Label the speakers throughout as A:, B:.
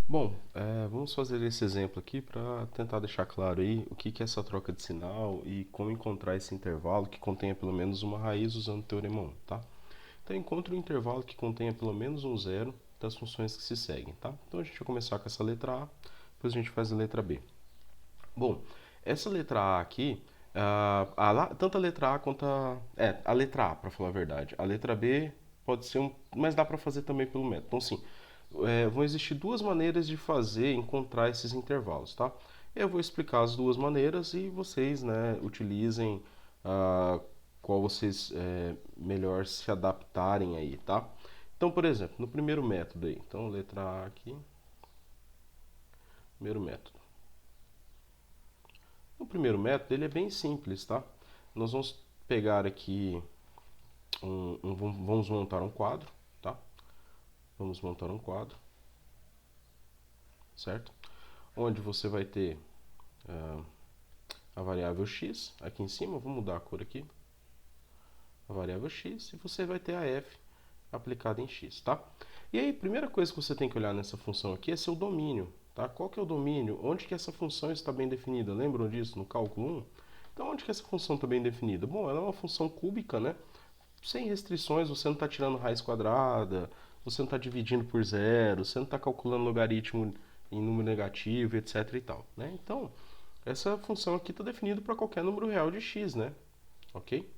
A: Bom, vamos fazer esse exemplo aqui para tentar deixar claro aí o que é essa troca de sinal e como encontrar esse intervalo que contenha pelo menos uma raiz usando o teorema 1, tá? Então, encontre um intervalo que contenha pelo menos um zero das funções que se seguem, tá? Então, a gente vai começar com essa letra A, depois a gente faz a letra B. Bom, essa letra A aqui, tanto a letra A quanto a letra A, para falar a verdade. A letra B pode ser mas dá para fazer também pelo método. Então, sim, vão existir duas maneiras de encontrar esses intervalos, tá? Eu vou explicar as duas maneiras e vocês, né, utilizem qual vocês melhor se adaptarem aí, tá? Então, por exemplo, no primeiro método aí, então letra A aqui, primeiro método. O primeiro método ele é bem simples, tá? Nós vamos pegar aqui vamos montar um quadro, tá? Vamos montar um quadro, certo? Onde você vai ter a variável x aqui em cima, vou mudar a cor aqui, a variável x, e você vai ter a f aplicada em x, tá? E aí, a primeira coisa que você tem que olhar nessa função aqui é seu domínio, tá? Qual que é o domínio? Onde que essa função está bem definida? Lembram disso no cálculo 1? Então, onde que essa função está bem definida? Bom, ela é uma função cúbica, né? Sem restrições, você não está tirando raiz quadrada, você não está dividindo por zero, você não está calculando logaritmo em número negativo, etc e tal, né? Então, essa função aqui está definida para qualquer número real de x, né? Ok?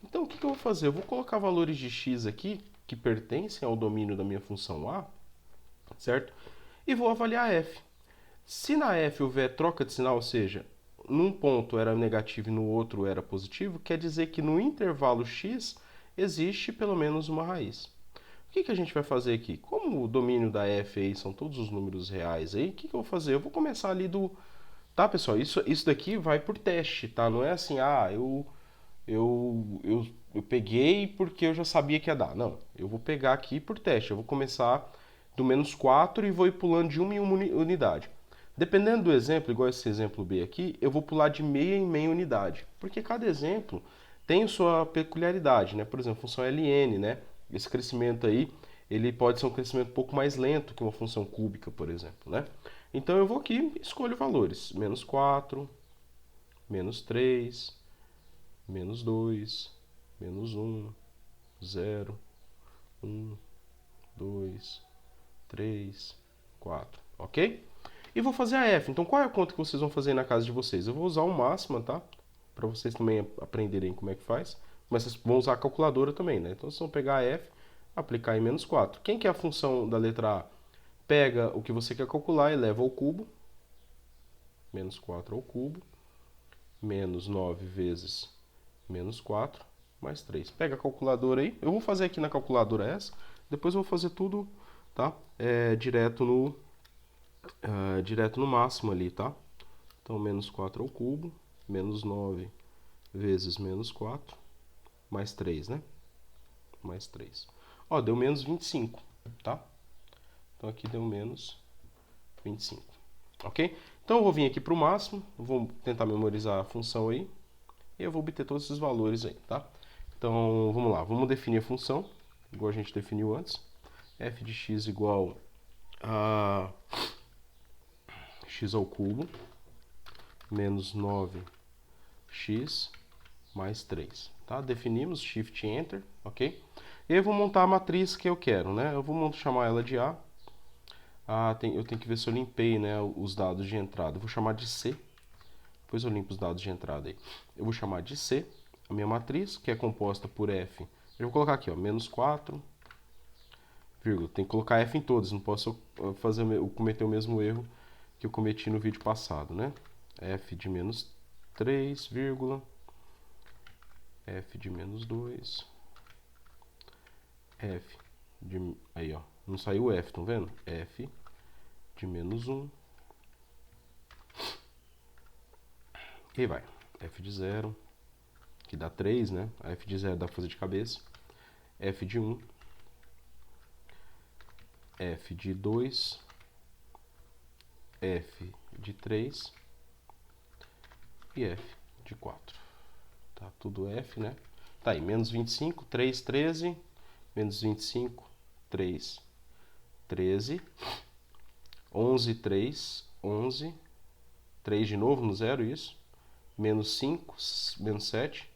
A: Então, o que eu vou fazer? Eu vou colocar valores de x aqui, que pertencem ao domínio da minha função a, certo? E vou avaliar f. Se na f houver troca de sinal, ou seja, num ponto era negativo e no outro era positivo, quer dizer que no intervalo x existe pelo menos uma raiz. O que a gente vai fazer aqui? Como o domínio da f aí são todos os números reais aí, o que eu vou fazer? Eu vou começar ali do... Tá, pessoal? Isso daqui vai por teste, tá? Não é assim, eu peguei porque eu já sabia que ia dar. Não, eu vou pegar aqui por teste. Eu vou começar do menos 4 e vou ir pulando de uma em uma unidade. Dependendo do exemplo, igual esse exemplo B aqui, eu vou pular de meia em meia unidade. Porque cada exemplo tem sua peculiaridade, né? Por exemplo, a função ln, né? Esse crescimento aí, ele pode ser um crescimento um pouco mais lento que uma função cúbica, por exemplo, né? Então eu vou aqui e escolho valores. Menos 4, menos 3, menos 2, menos um, zero, um, 2, 3, 4, ok? E vou fazer a f. Então qual é a conta que vocês vão fazer na casa de vocês? Eu vou usar o máxima, tá? Para vocês também aprenderem como é que faz. Mas vocês vão usar a calculadora também, né? Então vocês vão pegar a f, aplicar em menos 4. Quem que é a função da letra A? Pega o que você quer calcular e leva ao cubo. Menos 4 ao cubo. Menos 9 vezes menos 4 mais 3. Pega a calculadora aí. Eu vou fazer aqui na calculadora essa. Depois eu vou fazer tudo, tá? Direto no máximo ali, tá? Então, menos 4 ao cubo, menos 9 vezes menos 4, mais 3, né? Mais 3. Ó, deu menos 25, tá? Então, aqui deu menos 25, ok? Então, eu vou vir aqui para o máximo, vou tentar memorizar a função aí, e eu vou obter todos esses valores aí, tá? Então, vamos lá, vamos definir a função, igual a gente definiu antes. F de x igual a x ao cubo menos 9x mais 3. Tá? Definimos, Shift Enter, ok? E eu vou montar a matriz que eu quero, né? Eu vou chamar ela de A. Eu tenho que ver se eu limpei, né, os dados de entrada. Eu vou chamar de C. Depois eu limpo os dados de entrada aí. Eu vou chamar de C, a minha matriz, que é composta por F. Eu vou colocar aqui, ó, menos 4, vírgula. Tem que colocar F em todos, não posso cometer o mesmo erro que eu cometi no vídeo passado, né? F de menos 3, vírgula, F de menos 2, F de... Aí, ó, não saiu o F, estão vendo? F de menos 1, e aí vai. F de 0, que dá 3, né? A F de 0 dá pra fazer de cabeça. F de 1, F de 2, F de 3 e F de 4. Tá tudo F, né? Tá aí, menos 25, 3, 13, menos 25, 3, 13. 11, 3, 11, 3 de novo no zero, isso. Menos 5, menos 7,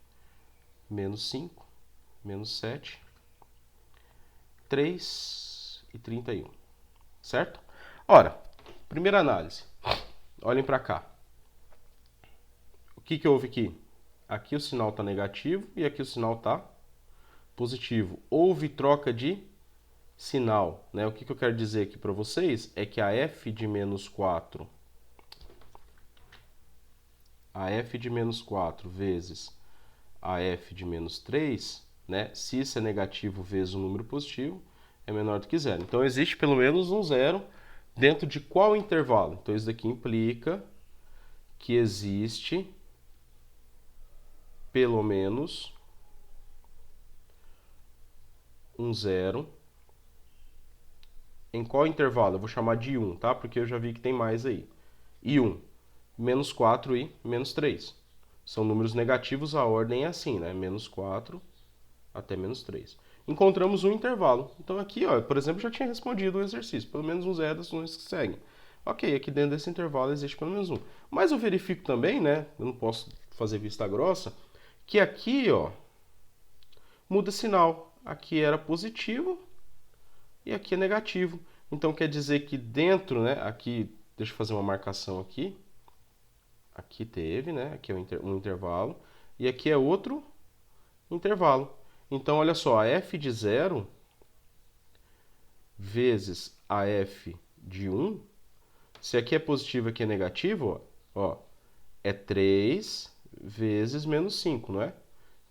A: menos 5, menos 7, 3 e 31, certo? Ora, primeira análise. Olhem para cá. O que houve aqui? Aqui o sinal está negativo e aqui o sinal está positivo. Houve troca de sinal, né? O que eu quero dizer aqui para vocês é que a f de menos 4, vezes a f de menos 3, né? Se isso é negativo vezes um número positivo, é menor do que zero. Então existe pelo menos um zero dentro de qual intervalo? Então isso daqui implica que existe pelo menos um zero em qual intervalo? Eu vou chamar de 1, tá? Porque eu já vi que tem mais aí. E 1, menos 4 e menos 3. São números negativos, a ordem é assim, né? Menos 4 até menos 3. Encontramos um intervalo. Então aqui, ó, por exemplo, já tinha respondido o exercício. Pelo menos um zero das funções que seguem. Ok, aqui dentro desse intervalo existe pelo menos um. Mas eu verifico também, né? Eu não posso fazer vista grossa, que aqui, ó, muda sinal. Aqui era positivo e aqui é negativo. Então quer dizer que dentro, né, aqui, deixa eu fazer uma marcação aqui. Aqui teve, né, aqui é um intervalo. E aqui é outro intervalo. Então olha só, a f de 0 vezes a f de 1, se aqui é positivo e aqui é negativo, ó, é 3 vezes menos 5, não é?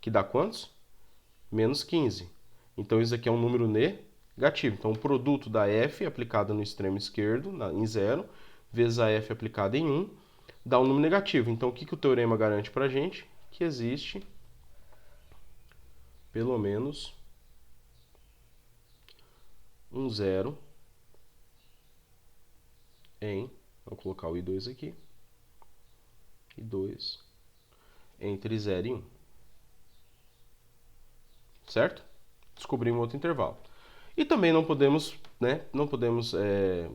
A: Que dá quantos? Menos 15. Então isso aqui é um número negativo. Então o produto da f aplicada no extremo esquerdo, em 0, vezes a f aplicada em 1, dá um número negativo. Então o que o teorema garante para a gente? Que existe pelo menos um zero em, vou colocar o I2 aqui, I2 entre 0 e 1. Certo? Descobrimos outro intervalo. E também não podemos, né,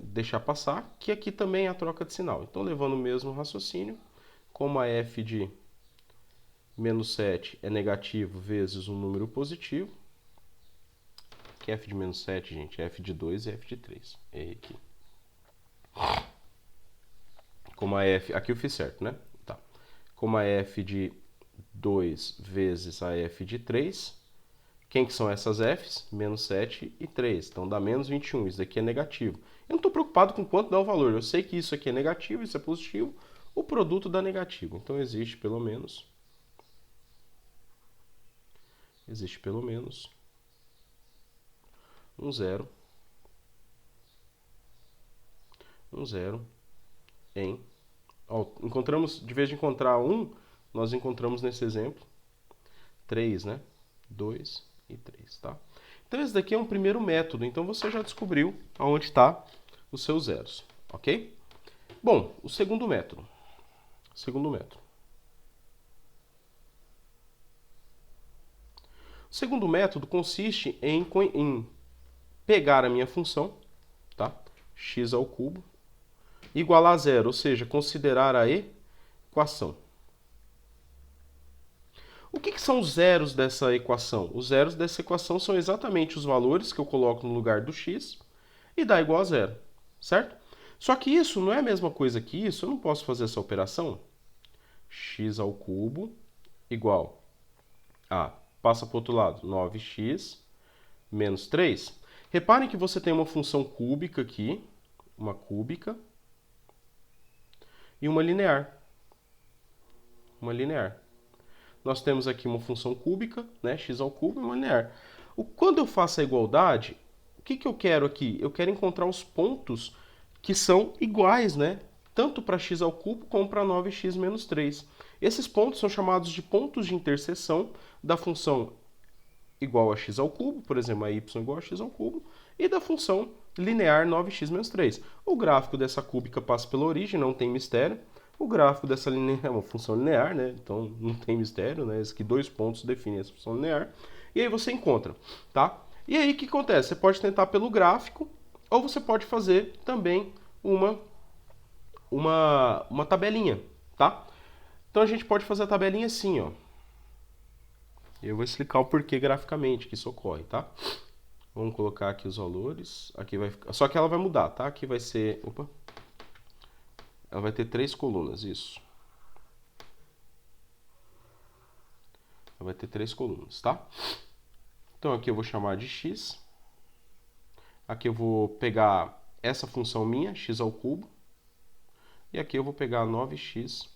A: deixar passar que aqui também é a troca de sinal. Então, levando o mesmo raciocínio, como a f de menos 7 é negativo vezes um número positivo, que f de menos 7, gente, é f de 2 e f de 3. É aqui. Como a f, aqui eu fiz certo, né? Tá. Como a f de 2 vezes a f de 3, quem que são essas f's? Menos 7 e 3. Então dá menos 21. Isso daqui é negativo. Eu não estou preocupado com quanto dá o valor. Eu sei que isso aqui é negativo, isso é positivo. O produto dá negativo. Então existe pelo menos um zero em... Ó, encontramos, de vez de encontrar 1, nós encontramos nesse exemplo 3, né? 2 e 3, tá? Então esse daqui é um primeiro método. Então você já descobriu aonde está os seus zeros, ok? Bom, o segundo método. O segundo método consiste em pegar a minha função, tá? X ao cubo, igualar a zero, ou seja, considerar a equação. O que são os zeros dessa equação? Os zeros dessa equação são exatamente os valores que eu coloco no lugar do x e dá igual a zero, certo? Só que isso não é a mesma coisa que isso, eu não posso fazer essa operação. X ao cubo igual a, passa para o outro lado, 9x menos 3. Reparem que você tem uma função cúbica aqui, uma cúbica, e uma linear. Nós temos aqui uma função cúbica, né, x ao cubo e uma linear. Quando eu faço a igualdade, o que eu quero aqui? Eu quero encontrar os pontos que são iguais, né? Tanto para x ao cubo como para 9x menos 3. Esses pontos são chamados de pontos de interseção da função igual a x ao cubo, por exemplo, a y igual a x ao cubo, e da função linear 9x menos 3. O gráfico dessa cúbica passa pela origem, não tem mistério. O gráfico dessa linear é uma função linear, né? Então não tem mistério, né? Esses aqui 2 pontos definem essa função linear. E aí você encontra, tá? E aí o que acontece? Você pode tentar pelo gráfico, ou você pode fazer também uma tabelinha, tá? Então a gente pode fazer a tabelinha assim, ó. Eu vou explicar o porquê graficamente que isso ocorre, tá? Vamos colocar aqui os valores. Aqui vai ficar, só que ela vai mudar, tá? Aqui vai ser, opa. Ela vai ter 3 colunas, isso. Ela vai ter 3 colunas, tá? Então aqui eu vou chamar de x. Aqui eu vou pegar essa função minha, x ao cubo. E aqui eu vou pegar 9x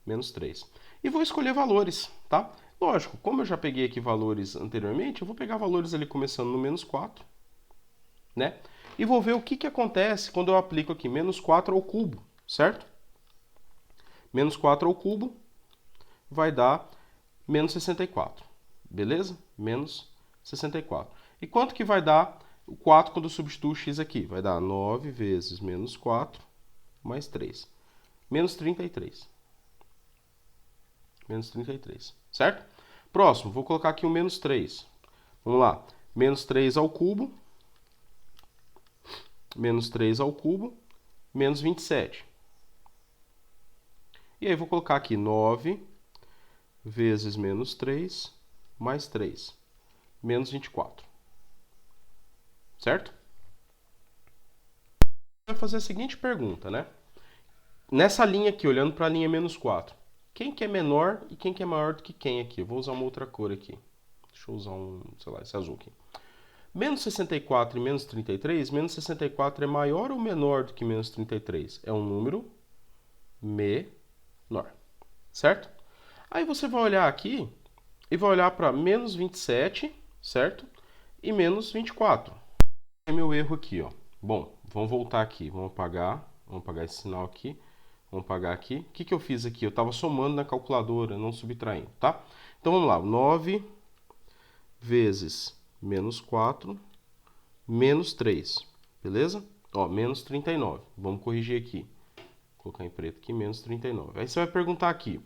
A: menos 3. E vou escolher valores, tá? Lógico, como eu já peguei aqui valores anteriormente, eu vou pegar valores ali começando no menos 4, né? E vou ver o que acontece quando eu aplico aqui menos 4 ao cubo, certo? Menos 4 ao cubo vai dar menos 64, beleza? Menos 64. E quanto que vai dar o 4 quando eu substituo o x aqui? Vai dar 9 vezes menos 4 mais 3. Menos 33. Menos 33, certo? Próximo, vou colocar aqui o menos 3. Vamos lá. Menos 3 ao cubo. Menos 3 ao cubo. Menos 27. E aí vou colocar aqui 9 vezes menos 3 mais 3. Menos 24. Certo? Vai fazer a seguinte pergunta, né? Nessa linha aqui, olhando para a linha menos 4. Quem que é menor e quem que é maior do que quem aqui? Eu vou usar uma outra cor aqui. Deixa eu usar sei lá, esse azul aqui. Menos 64 e menos 33, menos 64 é maior ou menor do que menos 33? É um número menor, certo? Aí você vai olhar aqui e vai olhar para menos 27, certo? E menos 24. É meu erro aqui, ó. Bom, vamos voltar aqui, vamos apagar esse sinal aqui. Vamos apagar aqui. O que eu fiz aqui? Eu estava somando na calculadora, não subtraindo, tá? Então vamos lá, 9 vezes menos 4 menos 3, beleza? Ó, menos 39. Vamos corrigir aqui. Vou colocar em preto aqui, menos 39. Aí você vai perguntar aqui,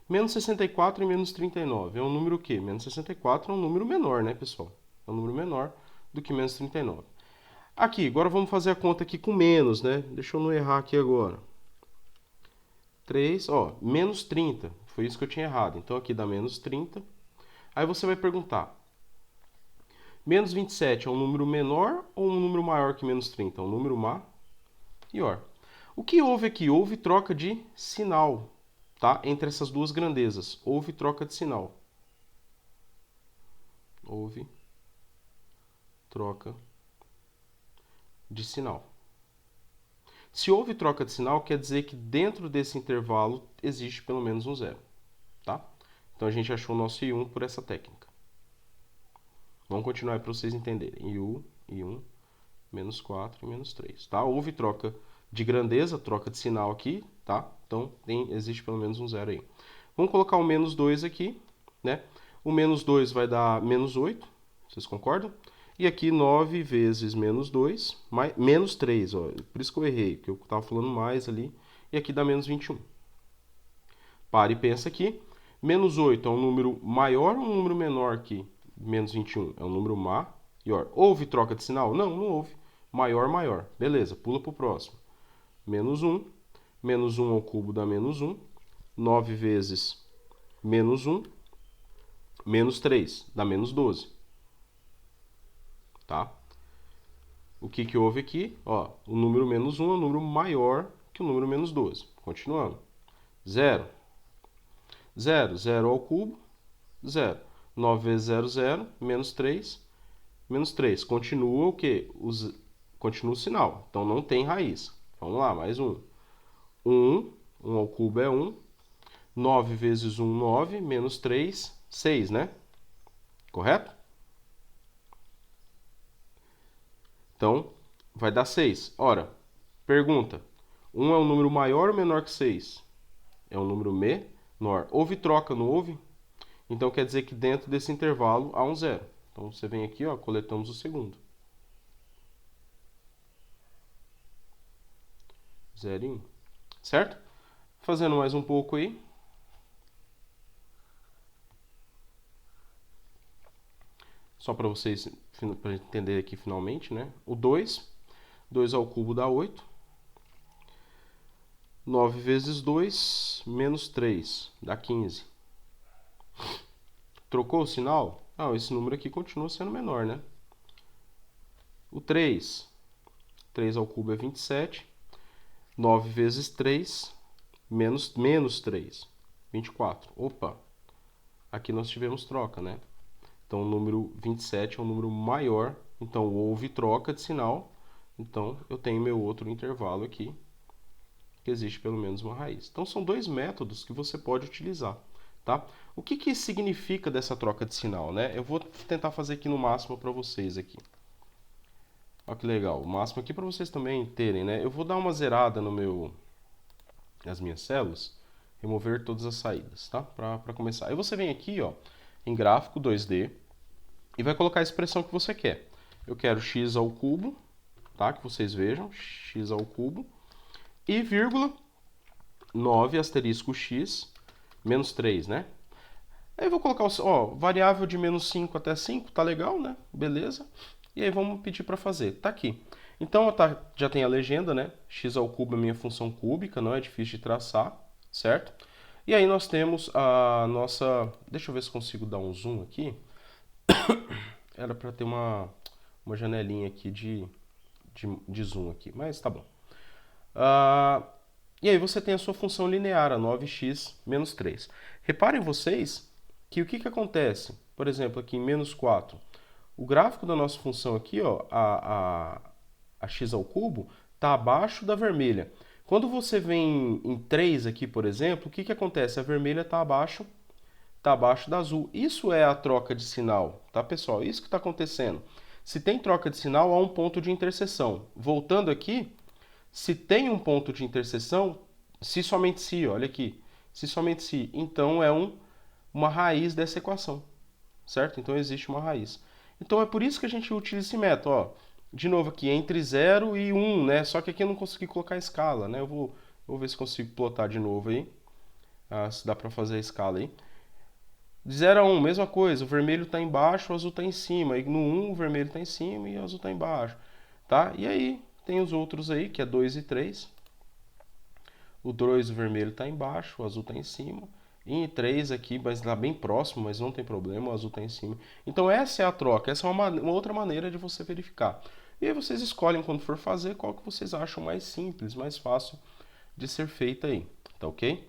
A: menos 64 e menos 39 é um número o quê? Menos 64 é um número menor, né, pessoal? É um número menor do que menos 39. Aqui, agora vamos fazer a conta aqui com menos, né? Deixa eu não errar aqui agora. 3, ó, menos 30. Foi isso que eu tinha errado. Então aqui dá menos 30. Aí você vai perguntar, menos 27 é um número menor ou um número maior que menos 30? É um número maior. O que houve aqui? Houve troca de sinal, tá? Entre essas duas grandezas. Houve troca de sinal. Houve troca de sinal. Se houve troca de sinal, quer dizer que dentro desse intervalo existe pelo menos um zero, tá? Então a gente achou o nosso I1 por essa técnica. Vamos continuar para vocês entenderem. I1, menos 4 e menos 3, tá? Houve troca de grandeza, troca de sinal aqui, tá? Então existe pelo menos um zero aí. Vamos colocar o menos 2 aqui, né? O menos 2 vai dar menos 8, vocês concordam? E aqui 9 vezes menos 2, menos 3, ó. Por isso que eu errei, porque eu estava falando mais ali. E aqui dá menos 21. Para e pensa aqui. Menos 8 é um número maior ou um número menor que menos 21? É um número maior. Houve troca de sinal? Não, não houve. Maior, maior. Beleza, pula para o próximo. Menos 1. Menos 1 ao cubo dá menos 1. 9 vezes menos 1. Menos 3 dá menos 12. Tá? O que houve aqui? Ó, o número menos 1 é um número maior que o número menos 12. Continuando. 0. 0. 0 ao cubo, 0. 9 vezes 0, 0. Menos 3. Menos 3. Continua o quê? Continua o sinal. Então não tem raiz. Vamos lá, mais um. 1. 1 ao cubo é 1. 9 vezes 1, 9. Menos 3, 6, né? Correto? Então, vai dar 6. Ora, pergunta. 1 é um número maior ou menor que 6? É um número menor. Houve troca, não houve? Então, quer dizer que dentro desse intervalo há um zero. Então, você vem aqui, ó, coletamos o segundo. 0 e 1. Certo? Fazendo mais um pouco aí. Só para vocês entenderem aqui finalmente, né? O 2. 2 ao cubo dá 8. 9 vezes 2, menos 3, dá 15. Trocou o sinal? Ah, esse número aqui continua sendo menor, né? O 3. 3 ao cubo é 27. 9 vezes 3, menos 3, 24. Opa, aqui nós tivemos troca, né? Então o número 27 é um número maior, então houve troca de sinal. Então eu tenho meu outro intervalo aqui, que existe pelo menos uma raiz. Então são dois métodos que você pode utilizar, tá? O que que significa dessa troca de sinal, né? Eu vou tentar fazer aqui no máximo para vocês aqui. Olha que legal, o máximo aqui para vocês também terem, né? Eu vou dar uma zerada nas minhas células, remover todas as saídas, tá? Para começar. Aí você vem aqui, ó, em gráfico 2D e vai colocar a expressão que você quer. Eu quero x ao cubo, tá? Que vocês vejam, x ao cubo e vírgula 9 asterisco x menos 3, né? Aí eu vou colocar, ó, variável de menos 5 até 5, tá legal, né? Beleza. E aí vamos pedir para fazer. Tá aqui. Então já tem a legenda, né? X ao cubo é minha função cúbica, não é difícil de traçar, certo? E aí nós temos a nossa... Deixa eu ver se consigo dar um zoom aqui. Era para ter uma janelinha aqui de zoom aqui, mas tá bom. E aí você tem a sua função linear, a 9x menos 3. Reparem vocês que o que acontece? Por exemplo, aqui em menos 4. O gráfico da nossa função aqui, ó, a x ao cubo, está abaixo da vermelha. Quando você vem em 3 aqui, por exemplo, o que acontece? A vermelha está abaixo da azul. Isso é a troca de sinal, tá, pessoal? Isso que está acontecendo. Se tem troca de sinal, há um ponto de interseção. Voltando aqui, se tem um ponto de interseção, se somente se, olha aqui, se somente se, então é uma raiz dessa equação, certo? Então existe uma raiz. Então é por isso que a gente utiliza esse método, ó. De novo aqui, entre 0 e 1, né? Só que aqui eu não consegui colocar a escala, né? Eu vou ver se consigo plotar de novo aí. Se dá para fazer a escala aí. De 0 a 1, mesma coisa. O vermelho está embaixo, o azul está em cima. E no 1, o vermelho está em cima e o azul está embaixo. Tá? E aí, tem os outros aí, que é 2 e 3. O 2, o vermelho está embaixo, o azul está em cima. E em 3 aqui, mas está bem próximo, mas não tem problema, o azul está em cima. Então essa é a troca, essa é uma outra maneira de você verificar. E aí vocês escolhem quando for fazer qual que vocês acham mais simples, mais fácil de ser feita aí, tá ok?